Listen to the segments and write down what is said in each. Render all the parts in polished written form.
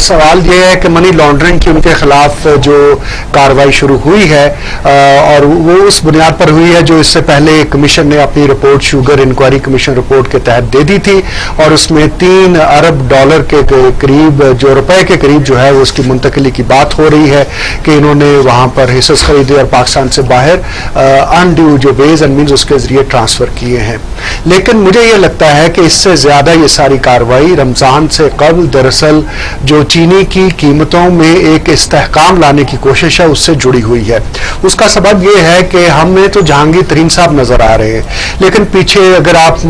سوال یہ ہے کہ منی لانڈرنگ کی ان کے خلاف جو کارروائی شروع ہوئی ہے اور وہ اس بنیاد پر ہوئی ہے جو اس سے پہلے کمیشن نے اپنی report sugar inquiry commission report کے تحت دے دی تھی اور اس میں $3 ارب کے قریب جو روپے کے قریب جو ہے وہ اس کی منتقلی کی بات ہو رہی ہے کہ انہوں نے وہاں پر حصص خریدے اور پاکستان سے باہر انڈیو جو ویز اینڈ مینز اس کے ذریعے ٹرانسفر کیے ہیں. لیکن مجھے یہ لگتا ہے کہ اس سے زیادہ یہ ساری کارروائی رمضان سے قبل دراصل جو چینی کی قیمتوں میں ایک استحکام لانے کی کوشش ہے اس سے جڑی ہوئی ہے. اس کا سبب یہ ہے کہ ہمیں تو جہانگیر ترین صاحب نظر آ رہے ہیں لیکن پیچھے اگر آپ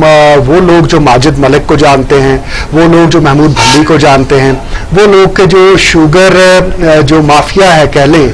وہ لوگ جو ماجد ملک کو جانتے ہیں, وہ لوگ جو محمود بھنڈی کو جانتے ہیں, وہ لوگ کے جو شوگر جو مافیا ہے کہہ لیں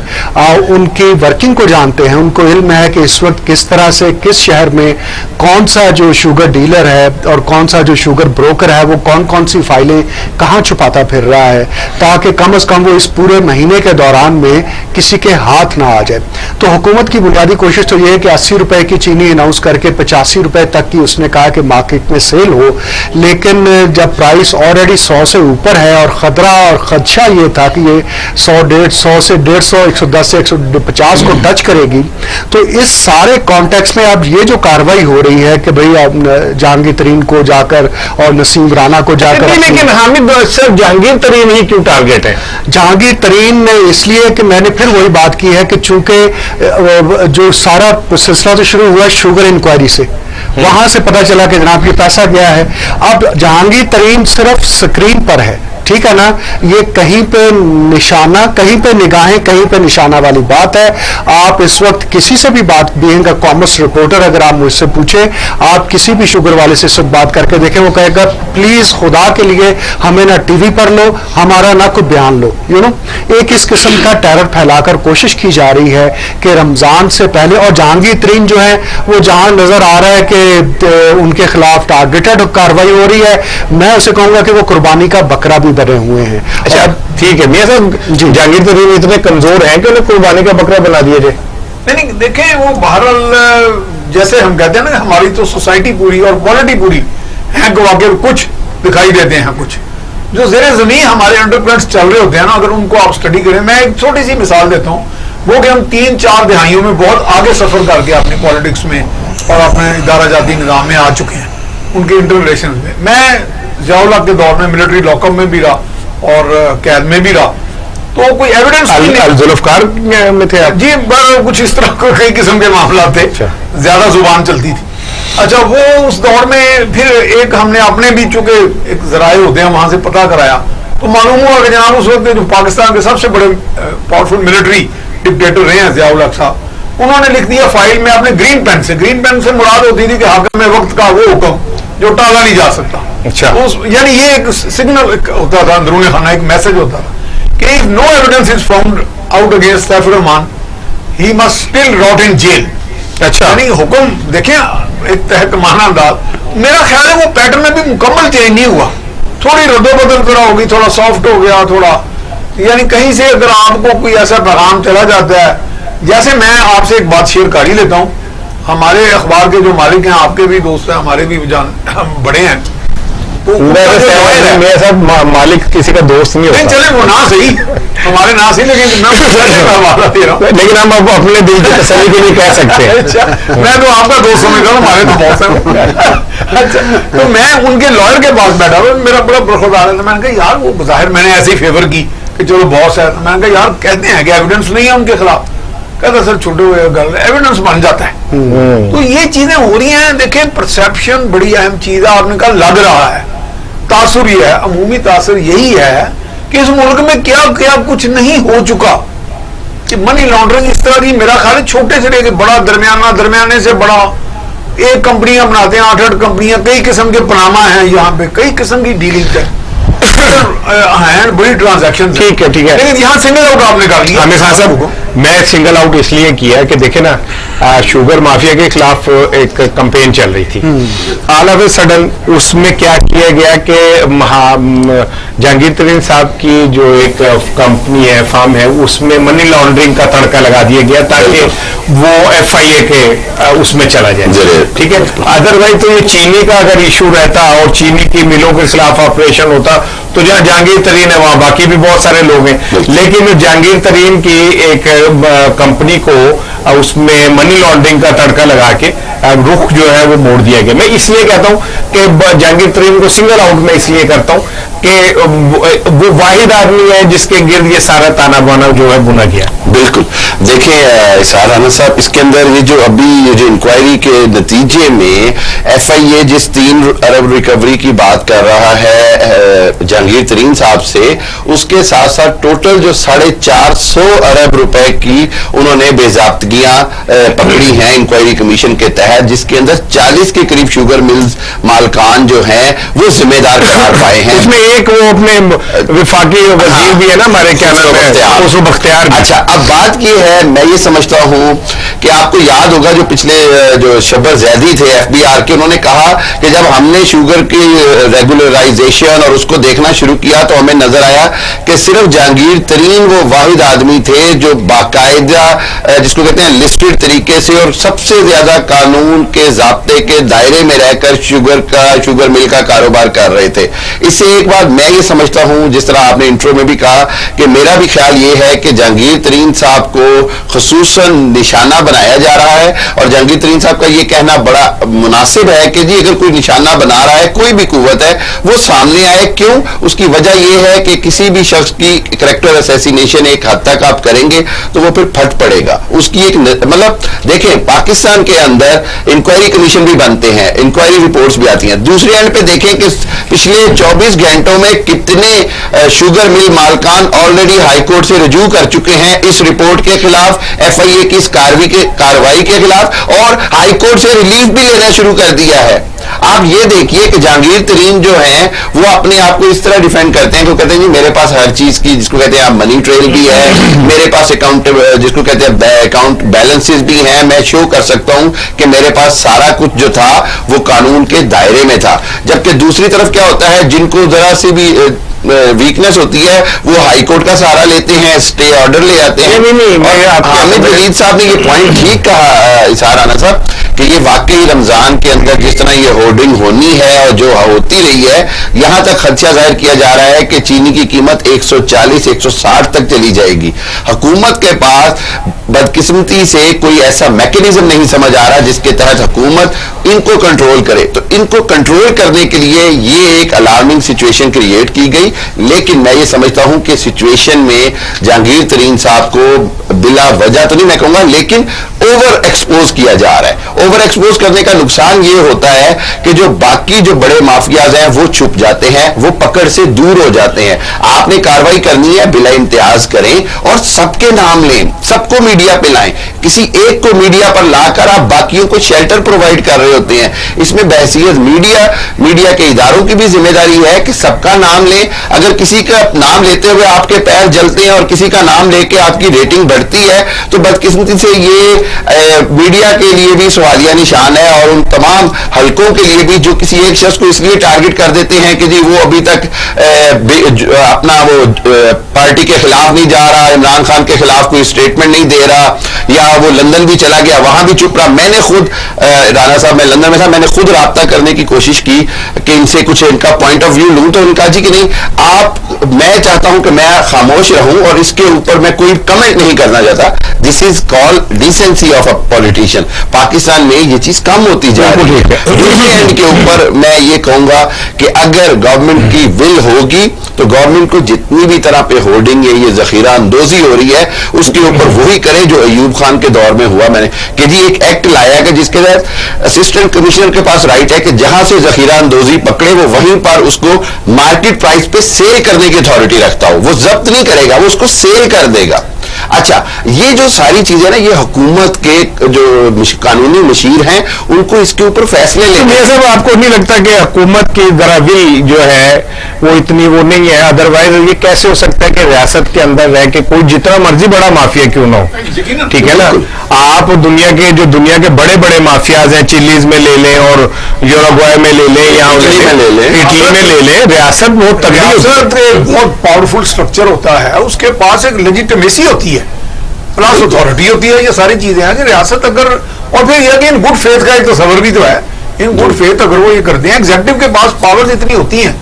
ان کی ورکنگ کو جانتے ہیں, ان کو علم ہے کہ اس وقت کس طرح سے کس شہر میں کون سا جو شوگر ڈیلر ہے اور کون سا جو شوگر بروکر ہے وہ کون کون سی فائلیں کہاں چھپاتا پھر رہا ہے تاکہ کم از کم وہ اس پورے مہینے کے دوران میں کسی کے ہاتھ نہ آ جائے. تو حکومت کی بنیادی کوشش تو یہ ہے کہ $80 کی چینی اناؤنس کر کے $85 تک کی اس نے کہا کہ مارکیٹ میں سیل ہو, لیکن جب پرائس آلریڈی 100 سے اوپر ہے اور خطرہ اور خدشہ یہ تھا کہ یہ 100 سے 150 110 سے 150 کو ٹچ کرے گی, تو اس سارے کانٹیکس میں اب یہ جو کارروائی ہو رہی ہے کہ بھئی جہانگیر ترین کو جا کر اور نسیم رانا کو جا کر, لیکن حامد صرف جہانگیر ترین ہی کیوں ٹارگیٹ ہے؟ جہانگیر ترین نے اس لیے کہ میں نے پھر وہی بات کی ہے کہ چونکہ جو سارا سلسلہ تو شروع ہوا ہے شوگر انکوائری سے, وہاں سے پتا چلا کہ جناب یہ پیسہ گیا ہے. اب جہانگیر ترین صرف سکرین پر ہے, ٹھیک ہے نا, یہ کہیں پہ نشانہ کہیں پہ نگاہیں کہیں پہ نشانہ والی بات ہے. آپ اس وقت کسی سے بھی بات دیں گا, کامرس رپورٹر اگر آپ مجھ سے پوچھیں, آپ کسی بھی شوگر والے سے اس وقت بات کر کے دیکھیں, وہ کہے گا پلیز خدا کے لیے ہمیں نہ ٹی وی پر لو, ہمارا نہ کوئی بیان لو. ایک اس قسم کا ٹیرر پھیلا کر کوشش کی جا رہی ہے کہ رمضان سے پہلے, اور جہانگیر ترین جو ہے وہ جہاں نظر آ رہا ہے کہ ان کے خلاف ٹارگیٹڈ کاروائی ہو رہی ہے, میں اسے کہوں گا کہ وہ قربانی کا بکرا بھی بنے ہوئے ہیں. اچھا ٹھیک ہے میاں صاحب, جہانگیر ترین اتنے کمزور ہیں کہ انہیں قربانی کا بکرا بنا دیا جائے؟ نہیں دیکھیں, وہ بہرحال جیسے ہم کہتے ہیں نا ہماری تو سوسائٹی پوری اور پالیٹی پوری ہے, گوا کے کچھ دکھائی دیتے ہیں, کچھ جو زیر زمین ہمارے انڈرکرنٹس چل رہے ہوتے ہیں نا, اگر ان کو آپ اسٹڈی کریں. میں ایک چھوٹی سی مثال دیتا ہوں, وہ کہ ہم 3-4 دہائیوں میں بہت آگے سفر کر کے اپنی پالیٹکس میں اور اپنے ادارہ جاتی نظام میں آ چکے ہیں, ان کے انٹر ریلیشن میں. میں ضیاء الحق کے دور میں ملٹری لاک اپ میں بھی رہا اور قید میں بھی رہا, تو کوئی ایویڈنس ذوالفقار میں تھے آپ؟ جی کچھ اس طرح کئی قسم کے معاملات تھے, زیادہ زبان چلتی تھی. اچھا وہ اس دور میں پھر ایک ہم نے اپنے بھی چونکہ ایک ذرائع ہوتے ہیں وہاں سے پتہ کرایا, تو معلوم ہوا کہ جناب اس وقت جو پاکستان کے سب سے بڑے پاورفل ملٹری ڈکٹیٹر رہے ہیں ضیاء الحق صاحب, انہوں نے لکھ دیا فائل میں اپنے گرین پین سے مراد ہوتی تھی کہ حاکم وقت کا وہ حکم جو ٹالا نہیں جا سکتا. اچھا یعنی یہ ایک سگنل ہوتا تھا اندرون خانہ, ایک میسج ہوتا تھا کہ if no evidence is found out against Saif ur Rehman he must still rot in jail. اچھا یعنی حکم دیکھیں ایک تحکمانہ انداز, میرا خیال ہے وہ پیٹرن میں بھی مکمل چینج نہیں ہوا, تھوڑی رد و بدل کرا ہوگی, تھوڑا سافٹ ہو گیا تھوڑا, یعنی کہیں سے اگر آپ کو کوئی ایسا پیغام چلا جاتا ہے. جیسے میں آپ سے ایک بات شیئر کر ہی لیتا ہوں, ہمارے اخبار کے جو مالک ہیں, آپ کے بھی دوست ہیں, ہمارے بھی بڑے ہیں, مالک کسی کا دوست نہیں ہوتا. چلے وہ نہ صحیح, ہمارے نہ صحیح, لیکن ہم اپنے دل کی تسلی کے لیے کہہ سکتے ہیں. میں تو آپ کا دوست سمجھتا ہوں, ہمارے تو بہت ہیں. تو میں ان کے لائر کے پاس بیٹھا ہوا, میرا بڑا برخوردار ہے. میں نے کہا یار وہ بظاہر میں نے ایسی فیور کی کہ چلو باس ہے, میں نے کہا یار کہتے ہیں کہ ایویڈنس نہیں ہے ان کے خلاف. کہتا سر چھوٹے ہوئے گل ایویڈنس بن جاتا ہے. تو یہ چیزیں ہو رہی ہیں. دیکھیں پرسیپشن بڑی اہم چیز ہے, آپ نے کہا لگ رہا ہے, تاثر یہ ہے, عمومی تاثر یہی ہے کہ اس ملک میں کیا کیا کچھ نہیں ہو چکا. کہ منی لانڈرنگ اس طرح کی, میرا خیال ہے چھوٹے سے لے کے بڑا, درمیانہ, درمیانے سے بڑا, ایک کمپنیاں بناتے ہیں 8-8 کمپنیاں, کئی قسم کے پناما ہیں یہاں پہ, کئی قسم کی ڈیلنگ ہے, بڑی ٹرانزیکشن. ٹھیک ہے لیکن یہاں سنگل آؤٹ آپ نے کر لیا. عامر خان صاحب میں سنگل آؤٹ اس لیے کیا کہ دیکھیں نا شوگر مافیا کے خلاف ایک کمپین چل رہی تھی. آل آف اے سڈن اس میں کیا کیا گیا کہ جہانگیر ترین صاحب کی جو ایک کمپنی ہے فارم ہے اس میں منی لانڈرنگ کا تڑکا لگا دیا گیا تاکہ وہ FIA کے اس میں چلا جائے. ٹھیک ہے, ادروائز تو یہ چینی کا اگر ایشو رہتا اور چینی کی ملوں کے خلاف آپریشن ہوتا تو جہاں جہانگیر ترین ہے وہاں باقی بھی بہت سارے لوگ ہیں, لیکن جہانگیر ترین کی ایک کمپنی کو اس میں منی لانڈرنگ کا تڑکا لگا کے رخ جو ہے وہ موڑ دیا گیا. میں اس لیے کہتا ہوں کہ جہانگیر ترین کو سنگل آؤٹ میں اس لیے کرتا ہوں کہ وہ واحد آدمی ہے جس کے گرد یہ سارا تانا بانا جو ہے بنا گیا. بالکل. دیکھیں اسحاق رانا صاحب, اس کے اندر یہ جو ابھی یہ جو انکوائری کے نتیجے میں FIA جس 3 ارب ریکوری کی بات کر رہا ہے جہانگیر ترین صاحب سے, اس کے ساتھ ساتھ ٹوٹل جو 450 ارب روپے کی انہوں نے بے ضابطگیاں پکڑی ہیں انکوائری کمیشن کے تحت, جس کے اندر 40 کے قریب شوگر ملز مالکان جو ہیں وہ ذمہ دار قرار پائے ہیں. اس میں ایک وہ اپنے وفاقی وزیر بھی ہے نا ہمارے, کیا نام ہے, خسرو بختیار. اچھا, اب بات یہ ہے, میں یہ سمجھتا ہوں کہ آپ کو یاد ہوگا جو پچھلے جو شبر زیدی تھے FBR کے, انہوں نے کہا کہ جب ہم نے شوگر کی ریگولرائزیشن اور اس کو دیکھنا شروع کیا تو ہمیں نظر آیا کہ صرف جہانگیر ترین وہ واحد آدمی تھے جو باقاعدہ جس کو کہتے ہیں لسٹڈ طریقے سے اور سب سے زیادہ قانون کے ضابطے کے دائرے میں رہ کر شوگر مل کا کاروبار کر رہے تھے. اس سے ایک بات میں یہ سمجھتا ہوں, جس طرح آپ نے انٹرو میں بھی کہا, کہ میرا بھی خیال یہ ہے کہ جہانگیر ترین صاحب کو خصوصاً نشانہ بنایا جا رہا ہے, اور جہانگیر ترین صاحب کا یہ کہنا بڑا مناسب ہے کہ جی اگر کوئی نشانہ بنا رہا ہے, کوئی بھی قوت ہے, وہ سامنے آئے. کیوں؟ اس کی وجہ یہ ہے کہ کسی بھی شخص کی کریکٹر اسیسینیشن ایک حد تک آپ کریں گے تو وہ پھر پھٹ پڑے گا. اس کی ایک مطلب دیکھیں, پاکستان کے اندر انکوائری کمیشن بھی بنتے ہیں, انکوائری رپورٹس بھی آتی ہیں. دوسرے اینڈ پہ دیکھیں کہ پچھلے 24 گھنٹوں میں کتنے شوگر مل مالکان آلریڈی ہائی کورٹ سے رجوع کر چکے ہیں اس رپورٹ کے خلاف, FIA کی اس کارروائی کے خلاف, اور ہائی کورٹ سے ریلیف بھی لینا شروع کر دیا ہے. آپ یہ دیکھیے کہ جہانگیر ترین جو ہیں وہ اپنے آپ کو اس طرح ڈیفینڈ کرتے ہیں کہ وہ کہتے ہیں جی میرے پاس ہر چیز کی, جس کو کہتے ہیں آپ منی ٹریل بھی ہے, میرے پاس اکاؤنٹ جس کو کہتے ہیں اکاؤنٹ بیلنسز بھی ہیں, میں شو کر سکتا ہوں کہ میرے پاس سارا کچھ جو تھا وہ قانون کے دائرے میں تھا. جبکہ دوسری طرف کیا ہوتا ہے, جن کو ذرا سی بھی ویکنس ہوتی ہے وہ ہائی کورٹ کا سہارا لیتے ہیں, اسٹے آرڈر لے آتے ہیں. حامد ولید صاحب نے یہ پوائنٹ ٹھیک کہا اسحاق رانا صاحب کہ یہ واقعی رمضان کے اندر جس طرح یہ ہورڈنگ ہونی ہے اور جو ہوتی رہی ہے, یہاں تک خدشہ ظاہر کیا جا رہا ہے کہ چینی کی قیمت 140-160 تک چلی جائے گی. حکومت کے پاس بدقسمتی سے کوئی ایسا میکینزم نہیں سمجھ آ رہا جس کے تحت حکومت ان کو کنٹرول کرے. تو ان کو کنٹرول کرنے کے لیے یہ ایک الارمنگ سچویشن کریٹ کی گئی, لیکن میں یہ سمجھتا ہوں کہ سچویشن میں جہانگیر ترین صاحب کو بلا وجہ تو نہیں میں کہوں گا, لیکن اوور ایکسپوز کیا جا رہا ہے. اوور ایکسپوز کرنے کا نقصان یہ ہوتا ہے کہ جو باقی جو بڑے مافیاز ہیں وہ چھپ جاتے ہیں, وہ پکڑ سے دور ہو جاتے ہیں. آپ نے کاروائی کرنی ہے, بلا امتیاز کریں اور سب کے نام لیں, سب کو میڈیا پہ لائیں. کسی ایک کو میڈیا پر لا کر آپ باقیوں کو شیلٹر پرووائڈ کر رہے ہوتے ہیں. اس میں بحثیت میڈیا کے اداروں کی بھی ذمہ داری ہے کہ سب کا نام لیں. اگر کسی کا نام لیتے ہوئے آپ کے پیر جلتے ہیں اور کسی کا نام لے کے آپ کی ریٹنگ بڑھتی ہے تو بدقسمتی سے یہ میڈیا کے لیے بھی سوالیہ نشان ہے, اور ان تمام حلقوں کے لیے بھی جو کسی ایک شخص کو اس لیے ٹارگٹ کر دیتے ہیں کہ جی وہ ابھی تک اپنا وہ پارٹی کے خلاف نہیں جا رہا, عمران خان کے خلاف کوئی اسٹیٹمنٹ نہیں دے رہا, یا وہ لندن بھی چلا گیا وہاں بھی چپ رہا. میں نے خود رانا صاحب میں لندن میں تھا, میں نے خود رابطہ کرنے کی کوشش کی کہ ان سے کچھ ان کا پوائنٹ آف ویو لوں, تو ان کا جی کہ نہیں آپ, میں چاہتا ہوں کہ میں خاموش رہوں اور اس کے اوپر میں کوئی کمنٹ نہیں کرنا چاہتا. This is called decency of a politician. Pakistan میں یہ چیز کم ہوتی جا رہی ہے. دوسرے اینڈ کے اوپر میں یہ کہوں گا کہ اگر گورنمنٹ کی ول ہوگی تو گورنمنٹ کو جتنی بھی طرح پہ ہولڈنگ ہے, یہ ذخیرہ اندوزی ہو رہی ہے, اس کے اوپر وہی کرے جو ایوب خان کے دور میں ہوا. میں نے کہ جی ایک ایکٹ لایا کہ جس کے تحت اسسٹنٹ کمشنر کے پاس رائٹ ہے کہ جہاں سے ذخیرہ اندوزی پکڑے وہ وہیں پر اس کو مارکیٹ پرائس پہ سیل کرنے کی اتھارٹی رکھتا ہو. وہ ضبط نہیں کرے گا, وہ اس کو سیل کر دے گا. اچھا یہ جو ساری چیزیں نا یہ حکومت کے جو قانونی مشیر ہیں ان کو اس کے اوپر فیصلے لینے یہ سب آپ کو نہیں لگتا کہ حکومت کی ذرا ول جو ہے وہ اتنی وہ نہیں ہے؟ ادروائز یہ کیسے ہو سکتا ہے کہ ریاست کے اندر رہ کے کوئی جتنا مرضی بڑا مافیا کیوں نہ ہو، ٹھیک ہے نا، آپ دنیا کے بڑے بڑے مافیاز ہیں، چلیز میں لے لیں اور یوروگوائے میں لے لیں یا اٹلی میں لے لیں، ریاست بہت تگڑی ہوتی ہے، بہت پاورفل اسٹرکچر ہوتا ہے، اس کے پاس ایک لیجیٹمیسی ہوتی ہے، پلس اتھارٹی ہوتی ہے، یہ ساری چیزیں ہیں کہ ریاست اگر، اور پھر یہ کہ ان گڈ فیتھ کا ایک تصور بھی تو ہے، ان گڈ فیتھ اگر وہ یہ کرتے ہیں، ایگزیکٹو کے پاس پاورز اتنی ہوتی ہیں،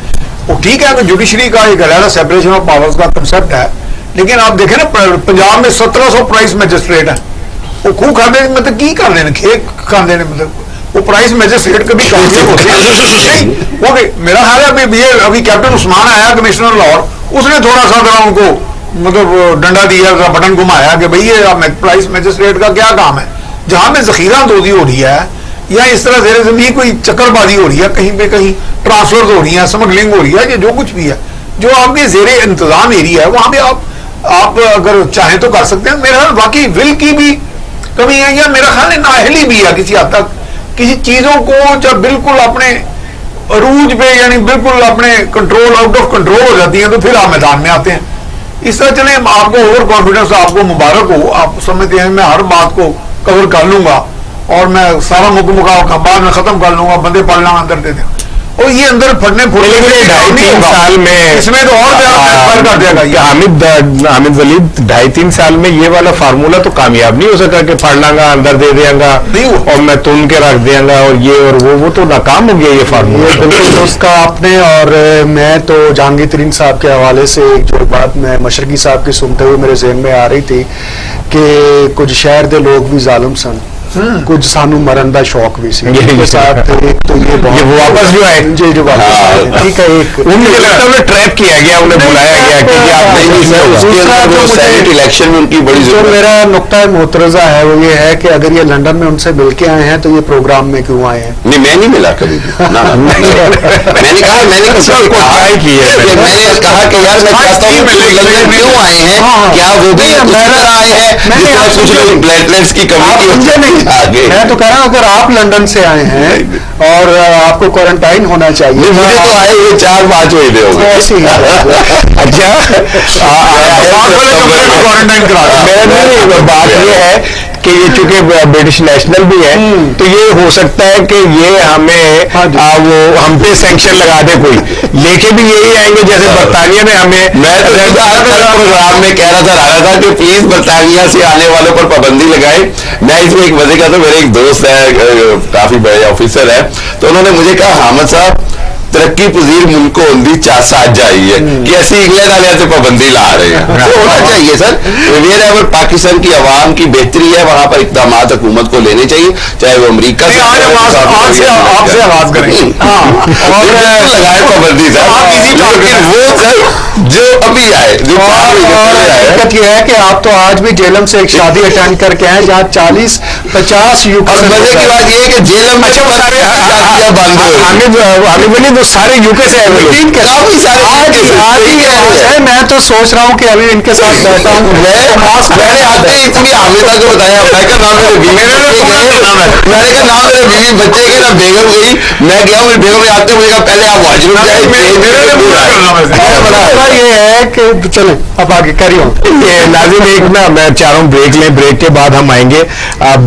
وہ ٹھیک ہے کہ جوڈیشری کا ایک علیحدہ سیپریشن آف پاورز کا کنسپٹ ہے، لیکن آپ دیکھیں نا پنجاب میں 1700 پرائس میجسٹریٹ ہیں، وہ خوب کھانے مطلب کی کر لینے کھیک کھانے مطلب وہ پرائس میجسٹریٹ کبھی کامیاب ہوتے ہیں اوکے، میرا خیال ہے ابھی کیپٹن عثمان آیا کمشنر لاہور، اس نے تھوڑا سا ذرا ان کو مطلب ڈنڈا دیا، بٹن گھمایا کہ بھئی یہ پرائس میجسٹریٹ کا کیا کام ہے، جہاں پہ ذخیرہ اندوزی ہو رہی ہے یا اس طرح زیر زمین کوئی چکر بازی ہو رہی ہے، کہیں پہ کہیں ٹرانسفر ہو رہی ہیں، اسمگلنگ ہو رہی ہے، یہ جو کچھ بھی ہے جو آپ کے زیر انتظام ایریا ہے وہاں پہ آپ اگر چاہیں تو کر سکتے ہیں. میرا خیال واقعی ول کی بھی کمی ہے، یا میرا خیال ہے نااہلی بھی ہے کسی حد تک. کسی چیزوں کو جب بالکل اپنے عروج پہ یعنی بالکل اپنے کنٹرول آؤٹ آف کنٹرول ہو جاتی ہیں تو پھر آپ میدان میں آتے ہیں. اس طرح چلیں آپ کو اوور کانفیڈنس، آپ کو مبارک ہو، آپ سمجھتے ہیں میں ہر بات کو کور کر لوں گا اور میں سارا مکمل بعد میں ختم کر لوں گا، بندے پڑھنا اندر دے دیں، اور یہ اندر پھٹنے پھوٹنے 2.5-3 سال میں اس میں تو اور زیادہ کر دے گا. حامد ولید 2.5-3 سال میں یہ والا فارمولا تو کامیاب نہیں ہو سکا کہ پڑھ لاں گا اندر دے دیں گا اور میں تن کے رکھ دیں گا اور یہ اور وہ تو ناکام ہو گیا یہ فارمولا. بالکل درست کہا آپ نے. اور میں تو جہانگیر ترین صاحب کے حوالے سے جو بات میں مشرقی صاحب کی سنتے ہوئے میرے ذہن میں آ رہی تھی کہ کچھ شہر دے لوگ بھی ظالم سن، کچھ سانو مرن دا شوق بھی سی کے ساتھ. ایک تو یہ واپس جو آئے جی جو واپس ٹھیک ہے، ایک مجھے لگتا ہے انہیں ٹریپ کیا گیا، انہیں بلایا گیا کہ آپ الیکشن میں ان کی بڑی جو میرا نقطہ معترضہ ہے وہ یہ ہے کہ اگر یہ لندن میں ان سے مل کے آئے ہیں تو یہ پروگرام میں کیوں آئے ہیں؟ نہیں میں نہیں ملا کبھی بھی. میں نے کہا میں نے کسی کو ٹرائی کی ہے، میں نے کہا کہ یار میں چاہتا ہوں لندن کیوں آئے ہیں، کیا وہ بھی آئے ہیں کچھ لوگ پلیٹلیٹس کی کمی کی وجہ نہیں. میں تو کہہ رہا ہوں اگر آپ لندن سے آئے ہیں اور آپ کو کوارنٹائن ہونا چاہیے. مجھے تو آئے ہوئے 4-5 مہینے ہو گئے. ایسی بات یہ ہے کہ یہ چونکہ برٹش نیشنل بھی ہے تو یہ ہو سکتا ہے کہ یہ ہمیں وہ ہم پہ سینکشن لگا دے کوئی، لے کے بھی یہی آئیں گے جیسے برطانیہ نے ہمیں. میں تو پروگرام میں کہہ رہا تھا کہ پلیز برطانیہ سے آنے والوں پر پابندی لگائے. میں اس میں ایک مزے کا تو میرے ایک دوست ہے کافی بڑے آفیسر ہے، تو انہوں نے مجھے کہا حامد صاحب ترقی پذیر ملک کو ہندی ساتھ جائیے کہ ایسی انگلینڈ والے سے پابندی لا رہے ہیں. ہونا چاہیے سر، ویئر پاکستان کی عوام کی بہتری ہے وہاں پر اقدامات حکومت کو لینے چاہیے، چاہے وہ امریکہ سے آپ سے آواز کریں لگائے پابندی سر. وہ سر جو ابھی آئے حقیقت یہ ہے کہ آپ تو آج بھی جیلم سے ایک شادی اٹینڈ کر کے آئے جہاں 40-50 یوکے. اور مزے کی بات یہ ہے کہ جیلم میں شادیاں بند ہو حامد تو سارے یوکے سے میں تو سوچ رہا ہوں کہ ابھی ان کے ساتھ بیٹھا ہوں. میں نے آتے ہی پوری حامدہ کو بتایا، میں کہا نہ میرے بیوی میں نے کہا نہ میرے بیوی بچے گئے نہ بیگم گئی. میں گیا میری بیگم نے آتے مجھے کہا پہلے آپ واجب یہ ہے کہ چلیں اب آگے کری ہوں. ناظرین ایک نا میں چاہ رہا ہوں بریک لیں، بریک کے بعد ہم آئیں گے.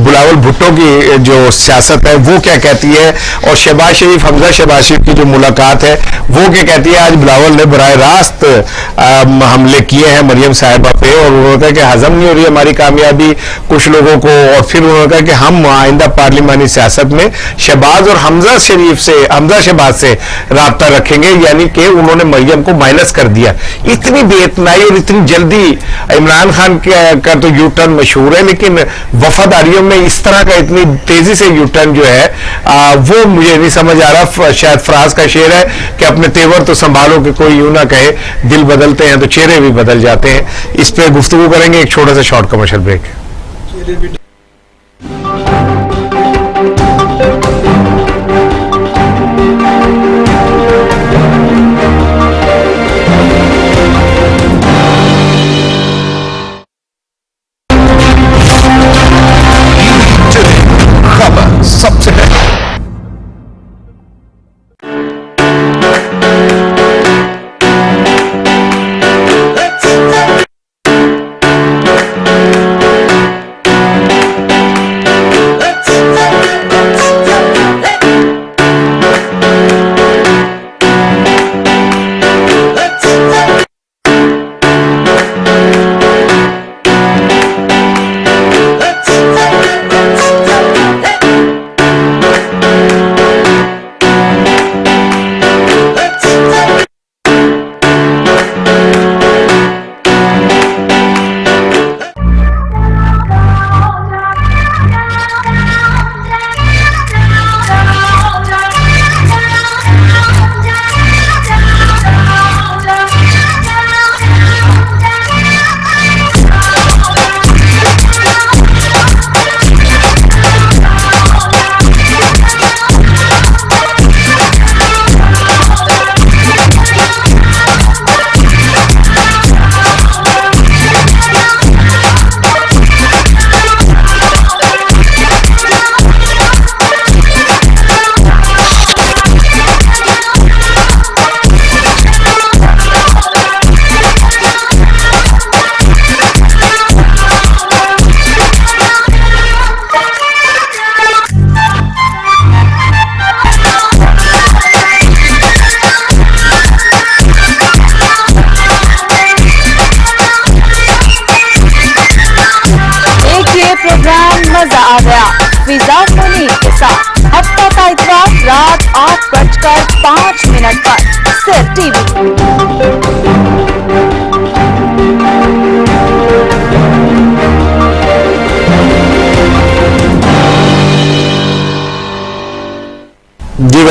بلاول بھٹو کی جو سیاست ہے وہ کیا کہتی ہے اور شہباز شریف حمزہ شہباز شریف کی جو ملاقات ہے وہ کیا کہتی ہے. آج بلاول نے براہ راست حملے کیے ہیں مریم صاحبہ پہ اور انہوں نے کہا کہ ہضم نہیں ہو رہی ہماری کامیابی کچھ لوگوں کو، اور پھر انہوں نے کہا کہ ہم آئندہ پارلیمانی سیاست میں شہباز اور حمزہ شہباز سے رابطہ رکھیں گے، یعنی کہ انہوں نے مریم کو مائنس کر دیا. اتنی بے اتنائی اور اتنی جلدی عمران خان کا تو یو ٹرن مشہور ہے، لیکن وفاداریوں میں اس طرح کا اتنی تیزی سے یو ٹرن جو ہے وہ مجھے نہیں سمجھ آ رہا. شاید فراز کا شعر ہے کہ اپنے تیور تو سنبھالو کہ کوئی یوں نہ کہے دل بدلتے ہیں تو چہرے بھی بدل جاتے ہیں. اس پہ گفتگو کریں گے ایک چھوٹا سا short commercial break.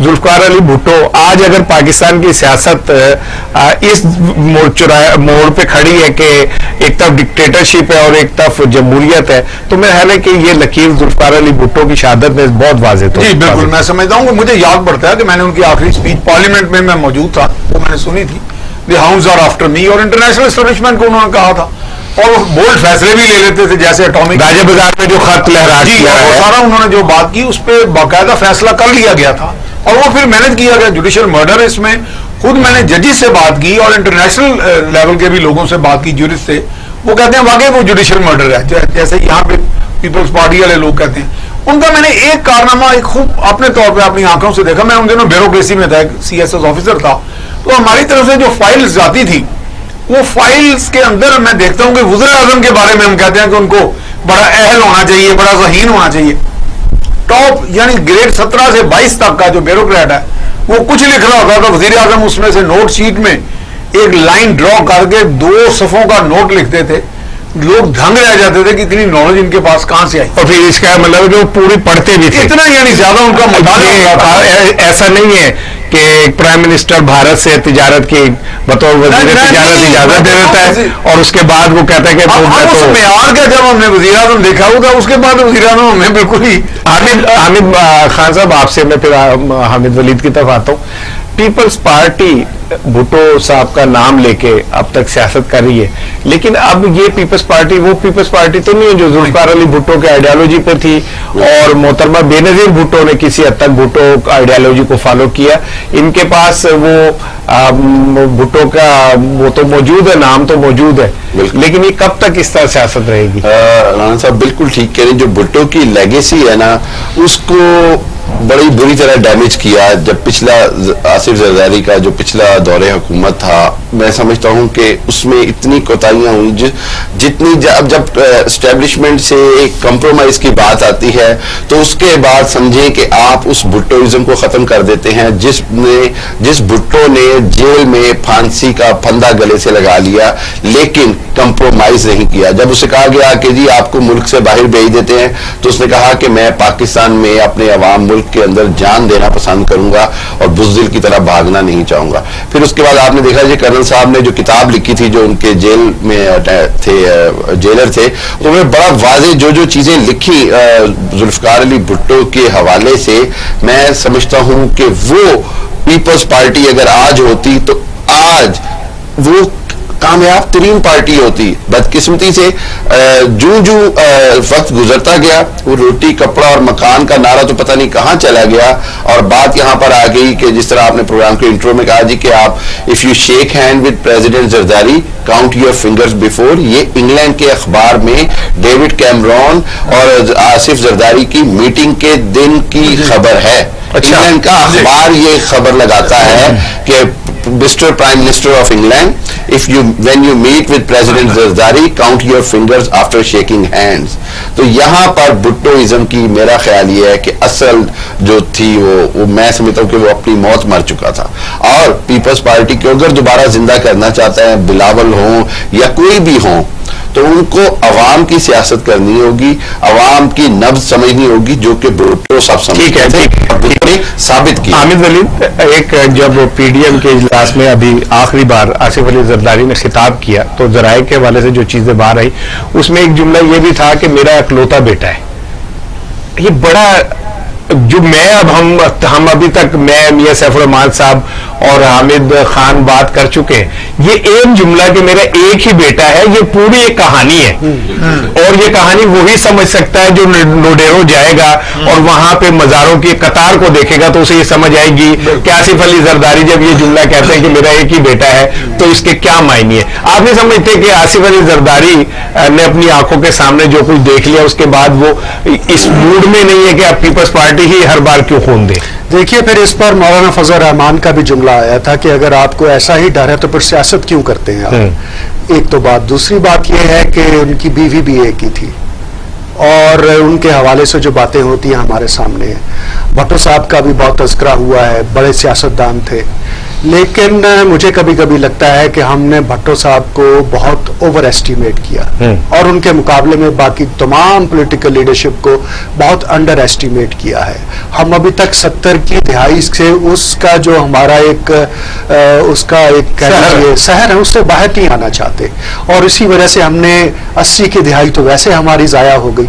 Zulfiqar Ali Bhutto آج اگر پاکستان کی سیاست اس موڑ پہ کھڑی ہے کہ ایک طرف ڈکٹیٹرشپ ہے اور ایک طرف جمہوریت ہے, تو میرا خیال ہے کہ یہ لکیر ذوالفقار علی بھٹو کی شہادت میں بہت واضح. جی بالکل, میں سمجھتا ہوں کہ مجھے یاد پڑتا ہے کہ میں نے ان کی آخری اسپیچ پارلیمنٹ میں موجود تھا, وہ میں نے سنی تھی, دی ہاؤنڈز آر آفٹر می, اور انٹرنیشنل اسٹیبلشمنٹ کو انہوں نے کہا تھا, اور وہ بولڈ فیصلے بھی لے لیتے تھے, جیسے اٹامک راجہ بازار میں جو خط لہرا جی, اور سارا انہوں نے جو بات کی اس پہ باقاعدہ فیصلہ کر لیا گیا تھا, اور وہ پھر مینج کیا گیا. جوڈیشل مرڈر اس میں خود میں نے ججز سے بات کی اور انٹرنیشنل لیول کے بھی لوگوں سے بات کی, جورسٹ سے, وہ کہتے ہیں واقعی وہ جوڈیشل مرڈر ہے, جیسے یہاں پہ پیپلز پارٹی والے لوگ کہتے ہیں. ان کا میں نے ایک کارنامہ ایک خوب اپنے طور پہ اپنی آنکھوں سے دیکھا. میں ان دنوں بیوروکریسی میں تھا, ایک CSS آفیسر تھا, تو ہماری طرف سے جو فائلز جاتی تھی, وہ فائلز کے اندر میں دیکھتا ہوں کہ وزیر اعظم کے بارے میں ہم کہتے ہیں کہ ان کو بڑا اہل ہونا چاہیے, بڑا ذہین ہونا چاہیے. ٹاپ یعنی گریڈ 17 سے 22 تک کا جو بیوروکریٹ ہے, وہ کچھ لکھ رہا ہوتا تھا, وزیر اعظم اس میں سے نوٹ شیٹ میں ایک لائن ڈرا کر کے 2 صفوں کا نوٹ لکھتے تھے. لوگ دھنگ رہ جاتے تھے کہ اتنی نالج ان کے پاس کہاں سے آئی, اور پھر اس کا مطلب کہ وہ پوری پڑھتے بھی تھے, اتنا یعنی زیادہ ان کا مطالعہ تھا. ایسا نہیں ہے کہ پرائم منسٹر بھارت سے تجارت کی بطور وزیر تجارت اجازت دے دیتا ہے اور اس کے بعد وہ کہتا ہے کہ اس معیار کا جب ہم نے وزیر اعظم دیکھا ہوگا, اس کے بعد وزیر اعظم ہمیں بالکل ہی. حامد خان صاحب, آپ سے میں پھر حامد ولید کی طرف آتا ہوں. پیپلز پارٹی بھٹو صاحب کا نام لے کے اب تک سیاست کر رہی ہے, لیکن اب یہ پیپلز پارٹی وہ پیپلز پارٹی تو نہیں ہے جو ذوالفقار علی بھٹو کے آئیڈیالوجی پہ تھی, اور محترمہ بے نظیر بھٹو نے کسی حد تک بھٹو آئیڈیالوجی کو فالو کیا. ان کے پاس وہ بھٹو کا وہ تو موجود ہے, نام تو موجود ہے, لیکن یہ کب تک اس طرح سیاست رہے گی؟ رانا صاحب بالکل ٹھیک کہہ رہے ہیں. جو بھٹو کی لیگیسی ہے نا, اس کو بڑی بری طرح ڈیمیج کیا. جب پچھلا آصف زرداری کا جو پچھلا دور حکومت تھا, میں سمجھتا ہوں کہ اس میں اتنی کوتاہیاں ہوئی, جتنی جب اسٹیبلشمنٹ سے ایک کمپرومائز کی بات آتی ہے تو اس کے بعد سمجھیں کہ آپ اس بھٹوازم کو ختم کر دیتے ہیں, جس بھٹو نے جیل میں پھانسی کا پھندا گلے سے لگا لیا لیکن کمپرومائز نہیں کیا. جب اسے کہا گیا کہ جی آپ کو ملک سے باہر بھیج دیتے ہیں, تو اس نے کہا کہ میں پاکستان میں اپنے عوام ملک کے اندر جان دینا پسند کروں گا اور بزدل کی طرح بھاگنا نہیں چاہوں گا. پھر اس کے بعد آپ نے دیکھا جی کرنل صاحب نے جو کتاب لکھی تھی, جو ان کے جیل میں تھے, جیلر تھے, تو انہوں نے بڑا واضح جو چیزیں لکھی ذوالفقار علی بھٹو کے حوالے سے. میں سمجھتا ہوں کہ وہ پیپلز پارٹی اگر آج ہوتی تو آج وہ کامیاب ترین پارٹی ہوتی. بدقسمتی سے جو وقت گزرتا گیا, وہ روٹی کپڑا اور مکان کا نعرہ تو پتہ نہیں کہاں چلا گیا, اور بات یہاں پر آ گئی کہ جس طرح آپ نے پروگرام کے انٹرو میں کہا جی کہ آپ if you shake hand with president Zardari count your fingers before. یہ انگلینڈ کے اخبار میں ڈیوڈ کیمرون اور آصف زرداری کی میٹنگ کے دن کی خبر ہے. انگلینڈ کا اخبار یہ خبر لگاتا ہے کہ Mr. Prime Minister of England, when you meet with President Zardari, count your fingers after shaking hands. تو یہاں پر بھٹوازم کی میرا خیال یہ ہے کہ اصل جو تھی وہ میں سمجھتا ہوں کہ وہ اپنی موت مر چکا تھا, اور پیپلز پارٹی کو اگر دوبارہ زندہ کرنا چاہتا ہے, بلاول ہوں یا کوئی بھی ہوں, تو ان کو عوام کی سیاست کرنی ہوگی, عوام کی نبض سمجھنی ہوگی, جو کہ بھٹو سب سمجھتے تھے, بھٹو نے ثابت کیا. حامد ولید, ایک جب PDM کے اجلاس میں ابھی آخری بار آصف علی زرداری نے خطاب کیا تو ذرائع کے حوالے سے جو چیزیں باہر آئی, اس میں ایک جملہ یہ بھی تھا کہ میرا اکلوتا بیٹا ہے. یہ بڑا جو میں اب ہم ابھی تک میں میاں سیف الرحمان صاحب اور حامد خان بات کر چکے ہیں, یہ ایک جملہ کہ میرا ایک ہی بیٹا ہے, یہ پوری ایک کہانی ہے, اور یہ کہانی وہی سمجھ سکتا ہے جو لوڈیرو جائے گا اور وہاں پہ مزاروں کی قطار کو دیکھے گا, تو اسے یہ سمجھ آئے گی کہ آصف علی زرداری جب یہ جملہ کہتے ہیں کہ میرا ایک ہی بیٹا ہے تو اس کے کیا معنی ہے. آپ نہیں سمجھتے کہ آصف علی زرداری نے اپنی آنکھوں کے سامنے جو کچھ دیکھ لیا اس کے بعد وہ اس موڈ میں نہیں ہے کہ آپ پیپلز پارٹی ہی ہر بار کیوں خون دے. دیکھیے پھر اس پر مولانا فضل الرحمان کا بھی جملہ آیا تھا کہ اگر آپ کو ایسا ہی ڈر ہے تو پھر سیاست کیوں کرتے ہیں آپ. ایک تو بات, دوسری بات یہ ہے کہ ان کی بیوی بھی ایک ہی تھی, اور ان کے حوالے سے جو باتیں ہوتی ہیں ہمارے سامنے ہیں. بھٹو صاحب کا بھی بہت تذکرہ ہوا ہے, بڑے سیاستدان تھے, لیکن مجھے کبھی کبھی لگتا ہے کہ ہم نے بھٹو صاحب کو بہت اوور ایسٹیمیٹ کیا اور ان کے مقابلے میں باقی تمام پولیٹیکل لیڈرشپ کو بہت انڈر ایسٹیمیٹ کیا ہے. ہم ابھی تک 70 کی دہائی سے اس کا جو ہمارا ایک سحر ہے اس سے باہر نہیں آنا چاہتے, اور اسی وجہ سے ہم نے 80 کی دہائی تو ویسے ہماری ضائع ہو گئی,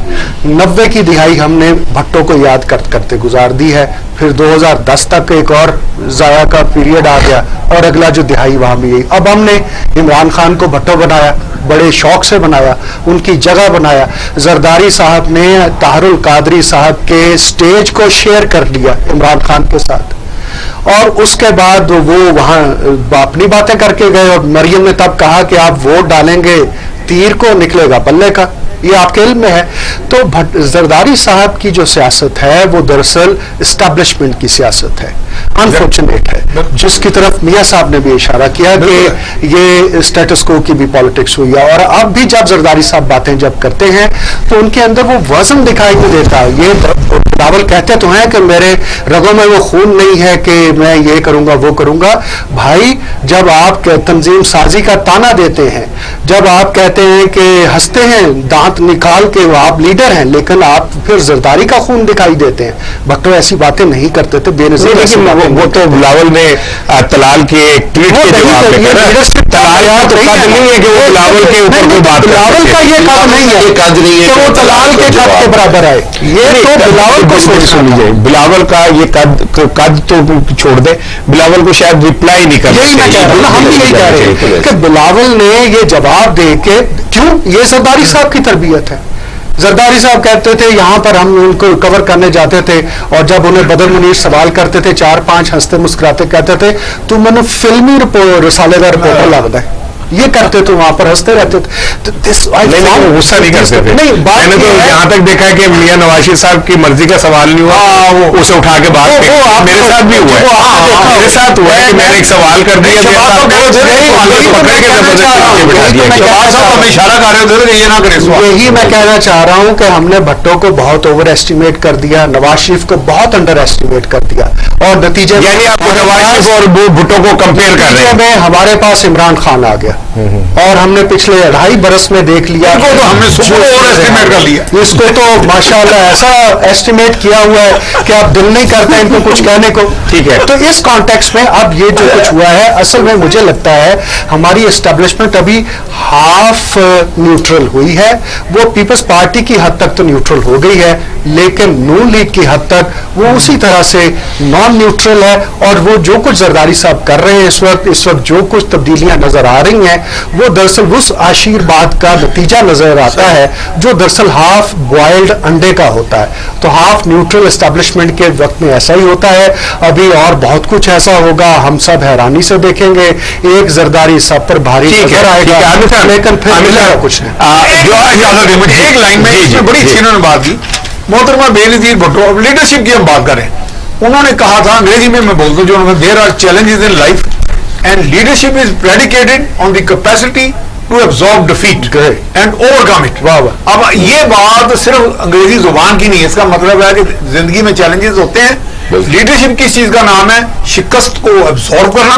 90 کی دہائی ہم نے بھٹو کو یاد کرتے گزار دی ہے, پھر 2010 تک ایک اور ضائع کا پیریڈ آ گیا اور اگلا جو دہائی وہاں بھی گئی. اب ہم نے عمران خان کو بھٹو بنایا, بڑے شوق سے بنایا, ان کی جگہ بنایا. زرداری صاحب نے طاہر القادری صاحب کے سٹیج کو شیئر کر لیا عمران خان کے ساتھ, اور اس کے بعد وہ وہاں اپنی باتیں کر کے گئے, اور مریم نے تب کہا کہ آپ ووٹ ڈالیں گے تیر کو نکلے گا بلے کا, یہ آپ کے علم میں ہے. تو زرداری صاحب کی جو سیاست ہے وہ دراصل اسٹیبلشمنٹ کی سیاست ہے, انفارچونیٹ ہے, جس کی طرف میاں صاحب نے بھی اشارہ کیا کہ یہ اسٹیٹس کو کی بھی پالیٹکس ہوئی ہے. اور اب بھی جب زرداری صاحب باتیں جب کرتے ہیں تو ان کے اندر وہ وزن دکھائی نہیں دیتا. یہ بلاول کہتے تو ہیں کہ میرے رگوں میں وہ خون نہیں ہے کہ میں یہ کروں گا وہ کروں گا. بھائی جب آپ تنظیم سازی کا تانا دیتے ہیں, جب آپ کہتے ہیں کہ ہنستے ہیں دانت نکال کے وہ آپ لیڈر ہیں, لیکن آپ پھر زرداری کا خون دکھائی دیتے ہیں. بھٹو ایسی باتیں نہیں کرتے تھے, بے نظیر. وہ تو بلاول نے طلال کے ایک ٹویٹ کے جواب میں طلال تو قد نہیں ہے کہ وہ بلاول کے اوپر کوئی بات کرے. بلاول کا یہ قد نہیں ہے کہ وہ طلال کے قد کے برابر آئے. یہ تو بلاول کو سن لیجیے, بلاول کا یہ قد تو چھوڑ دے, بلاول کو شاید ریپلائی نہیں کر سکتے. ہم بھی یہی کہہ رہے ہیں کہ بلاول نے یہ جواب دے کے, کیوں, یہ زرداری صاحب کی تربیت ہے. زرداری صاحب کہتے تھے یہاں پر ہم ان کو کور کرنے جاتے تھے, اور جب انہیں بدر منیر سوال کرتے تھے 4-5 ہنستے مسکراتے کہتے تھے تو میں نے فلمی رسالے کا رپورٹر لگتا ہے, یہ کرتے تو وہاں پر ہنستے رہتے تھے. غصہ نہیں کرتے تھے. میں نے تو یہاں تک دیکھا کہ میاں نواز شریف صاحب کی مرضی کا سوال نہیں ہوا, اسے اٹھا کے بات میرے ساتھ بھی ہوا ہے, میرے ساتھ ہوا ہے کہ میں نے ایک سوال کر دیا, یہی میں کہنا چاہ رہا ہوں کہ ہم نے بھٹو کو بہت اوور ایسٹیمیٹ کر دیا, نواز شریف کو بہت انڈر ایسٹیمیٹ کر دیا, اور نتیجے یعنی آپ نواز شریف اور بھٹو کو کمپیئر کر رہے ہیں. ہمارے پاس عمران خان آ گیا, اور ہم نے پچھلے 2.5 برس میں دیکھ لیا, ہم نے ایسٹیمیٹ کر لیا. اس کو تو ماشاءاللہ ایسا ایسٹیمیٹ کیا ہوا ہے کہ آپ دل نہیں کرتے ان کو کچھ کہنے کو. ٹھیک ہے, تو اس کانٹیکسٹ میں اب یہ جو کچھ ہوا ہے, اصل میں مجھے لگتا ہے ہماری اسٹیبلشمنٹ ابھی ہاف نیوٹرل ہوئی ہے. وہ پیپلز پارٹی کی حد تک تو نیوٹرل ہو گئی ہے, لیکن نون لیگ کی حد تک وہ اسی طرح سے نان نیوٹرل ہے. اور وہ جو کچھ زرداری صاحب کر رہے ہیں اس وقت جو کچھ تبدیلیاں نظر آ رہی ہیں وہ دراصل اس آشیرواد کا نتیجہ نظر آتا ہے جو دراصل ہاف بوائلڈ انڈے کا ہوتا ہے. تو ہاف نیوٹرل اسٹیبلشمنٹ کے وقت میں ایسا ہی ہوتا ہے. ابھی اور بہت کچھ ایسا ہوگا, ہم سب حیرانی سے دیکھیں گے, ایک زرداری سب پر بھاری نظر آئے گا, لیکن پھر کچھ نہیں. ایک لائن میں اس میں بڑی اچھی انہوں نے بات کی. محترمہ بے نظیر بھٹو, اب لیڈرشپ کی ہم بات کریں, انہوں نے کہا تھا, انگریزی میں بولتا ہوں, جو there are challenges in life and leadership is predicated on the capacity to absorb defeat and overcome it. اب یہ بات صرف انگریزی زبان کی نہیں ہے, اس کا مطلب ہے کہ زندگی میں چیلنجز ہوتے ہیں. لیڈرشپ کس چیز کا نام ہے؟ شکست کو ابزارو کرنا,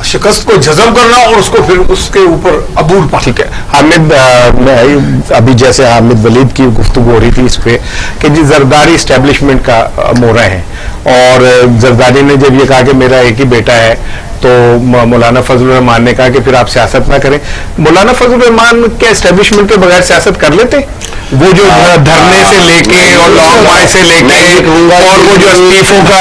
شکست کو جذب کرنا, اور اس کو پھر اس کے اوپر عبور پانا. ٹھیک ہے حامد, میں ابھی جیسے حامد ولید کی گفتگو ہو رہی تھی اس پہ کہ جی زرداری اسٹیبلشمنٹ کا مورا ہے, اور زرداری نے جب یہ کہا کہ میرا ایک ہی بیٹا ہے تو مولانا فضل الرحمان نے کہا کہ پھر آپ سیاست نہ کریں. مولانا فضل الرحمان کے اسٹیبلشمنٹ کے بغیر سیاست کر لیتے؟ وہ جو دھرنے سے لے کے اور لانگ مارچ سے لے کے اور وہ جو استعفوں کا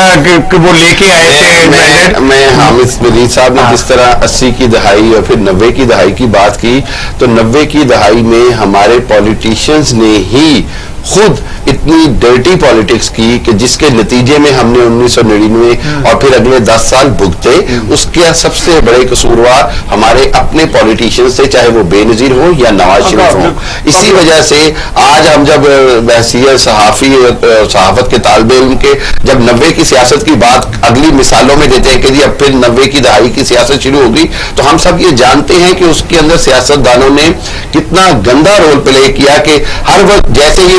وہ لے کے آئے تھے. میں حامد ولید صاحب نے جس طرح 80 کی دہائی اور پھر 90 کی دہائی کی بات کی, تو 90 کی دہائی میں ہمارے پولیٹیشینز نے ہی خود اتنی ڈرٹی پالیٹکس کی کہ جس کے نتیجے میں ہم نے 1999 اور پھر اگلے 10 سال بھگتے. اس کے سب سے بڑے قصوروار ہمارے اپنے پالیٹیشینز تھے, چاہے وہ بے نظیر ہوں یا نواز شریف ہوں. اسی وجہ سے آج ہم جب بحثیت صحافی صحافت کے طالب علم کے جب 90 کی سیاست کی بات اگلی مثالوں میں دیتے ہیں کہ جی اب پھر 90 کی دہائی کی سیاست شروع ہوگی, تو ہم سب یہ جانتے ہیں کہ اس کے اندر سیاست دانوں نے کتنا گندا رول پلے کیا کہ ہر وقت جیسے ہی